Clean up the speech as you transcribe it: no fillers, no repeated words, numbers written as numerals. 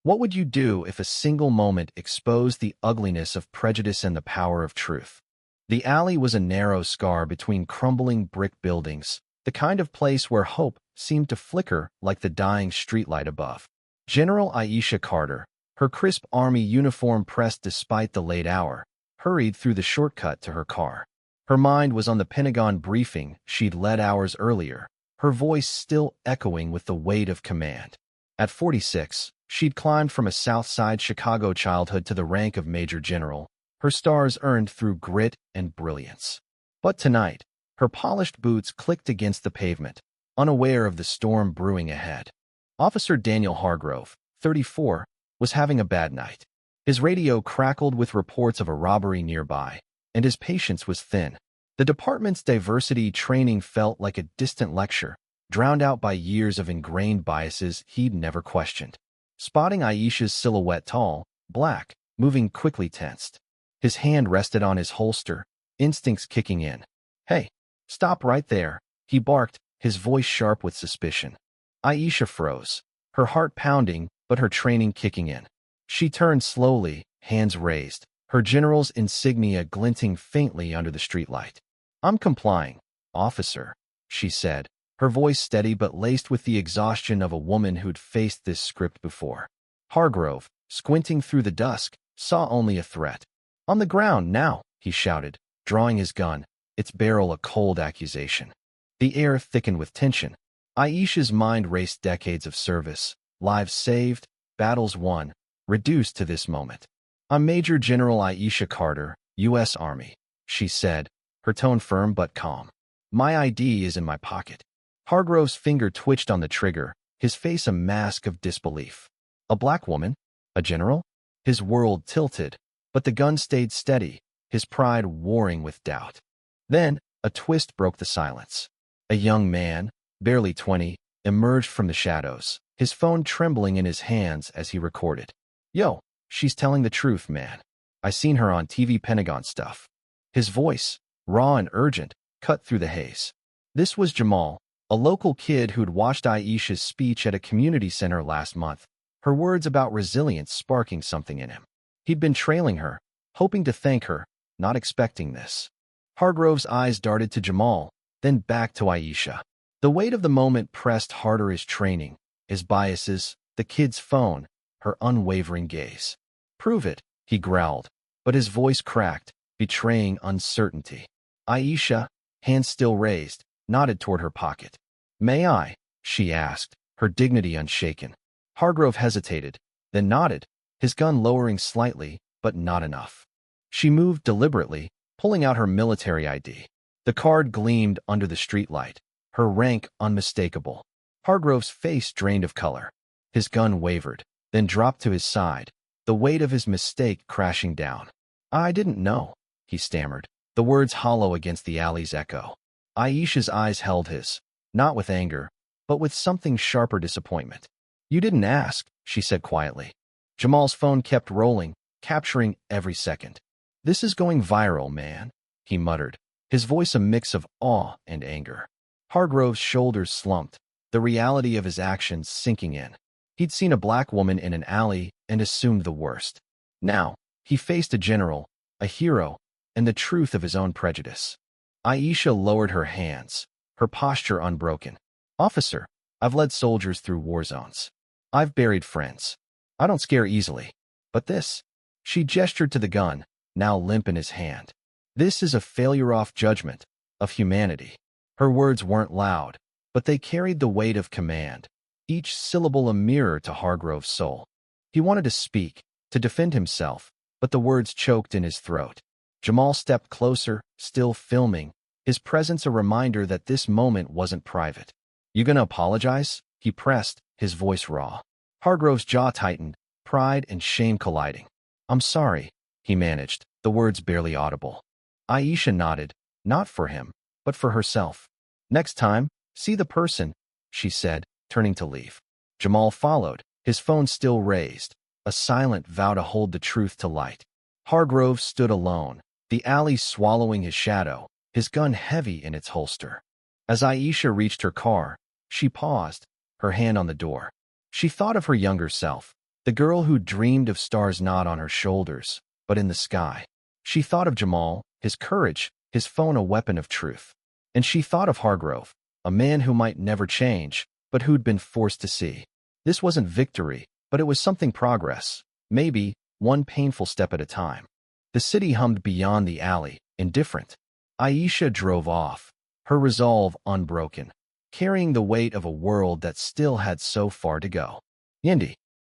What would you do if a single moment exposed the ugliness of prejudice and the power of truth? The alley was a narrow scar between crumbling brick buildings, the kind of place where hope seemed to flicker like the dying streetlight above. General Aisha Carter, her crisp army uniform pressed despite the late hour, hurried through the shortcut to her car. Her mind was on the Pentagon briefing she'd led hours earlier, her voice still echoing with the weight of command. At 46, she'd climbed from a South Side Chicago childhood to the rank of Major General, her stars earned through grit and brilliance. But tonight, her polished boots clicked against the pavement, unaware of the storm brewing ahead. Officer Daniel Hargrove, 34, was having a bad night. His radio crackled with reports of a robbery nearby, and his patience was thin. The department's diversity training felt like a distant lecture, drowned out by years of ingrained biases he'd never questioned. Spotting Aisha's silhouette tall, black, moving quickly tensed. His hand rested on his holster, instincts kicking in. "Hey, stop right there," he barked, his voice sharp with suspicion. Aisha froze, her heart pounding but her training kicking in. She turned slowly, hands raised, her general's insignia glinting faintly under the streetlight. "I'm complying, officer," she said, her voice steady but laced with the exhaustion of a woman who'd faced this script before. Hargrove, squinting through the dusk, saw only a threat. "On the ground now," he shouted, drawing his gun, its barrel a cold accusation. The air thickened with tension. Aisha's mind raced decades of service, lives saved, battles won, reduced to this moment. "I'm Major General Aisha Carter, U.S. Army," she said, her tone firm but calm. "My ID is in my pocket." Hargrove's finger twitched on the trigger, his face a mask of disbelief. A black woman? A general? His world tilted, but the gun stayed steady, his pride warring with doubt. Then, a twist broke the silence. A young man, barely 20, emerged from the shadows, his phone trembling in his hands as he recorded. "Yo, she's telling the truth, man. I seen her on TV Pentagon stuff." His voice, raw and urgent, cut through the haze. This was Jamal, a local kid who'd watched Aisha's speech at a community center last month, her words about resilience sparking something in him. He'd been trailing her, hoping to thank her, not expecting this. Hargrove's eyes darted to Jamal, then back to Aisha. The weight of the moment pressed harder his training, his biases, the kid's phone, her unwavering gaze. "Prove it," he growled, but his voice cracked, betraying uncertainty. Aisha, hands still raised, nodded toward her pocket. "May I?" she asked, her dignity unshaken. Hargrove hesitated, then nodded, his gun lowering slightly, but not enough. She moved deliberately, pulling out her military ID. The card gleamed under the streetlight, her rank unmistakable. Hargrove's face drained of color. His gun wavered, then dropped to his side, the weight of his mistake crashing down. "I didn't know," he stammered, the words hollow against the alley's echo. Aisha's eyes held his, not with anger, but with something sharper disappointment. "You didn't ask," she said quietly. Jamal's phone kept rolling, capturing every second. "This is going viral, man," he muttered, his voice a mix of awe and anger. Hargrove's shoulders slumped, the reality of his actions sinking in. He'd seen a black woman in an alley and assumed the worst. Now, he faced a general, a hero, and the truth of his own prejudice. Aisha lowered her hands, her posture unbroken. "Officer, I've led soldiers through war zones. I've buried friends. I don't scare easily. But this," she gestured to the gun, now limp in his hand. "This is a failure off judgment, of humanity." Her words weren't loud, but they carried the weight of command, each syllable a mirror to Hargrove's soul. He wanted to speak, to defend himself, but the words choked in his throat. Jamal stepped closer, still filming, his presence a reminder that this moment wasn't private. "You gonna apologize?" he pressed, his voice raw. Hargrove's jaw tightened, pride and shame colliding. "I'm sorry," he managed, the words barely audible. Aisha nodded, not for him, but for herself. "Next time, see the person," she said, turning to leave. Jamal followed, his phone still raised, a silent vow to hold the truth to light. Hargrove stood alone, the alley swallowing his shadow, his gun heavy in its holster. As Aisha reached her car, she paused, her hand on the door. She thought of her younger self, The girl who dreamed of stars not on her shoulders, but in the sky. She thought of Jamal, his courage, his phone a weapon of truth. And she thought of Hargrove, a man who might never change, but who'd been forced to see. This wasn't victory, but it was something progress, maybe one painful step at a time. The city hummed beyond the alley, indifferent. Aisha drove off, her resolve unbroken, carrying the weight of a world that still had so far to go. Yindi.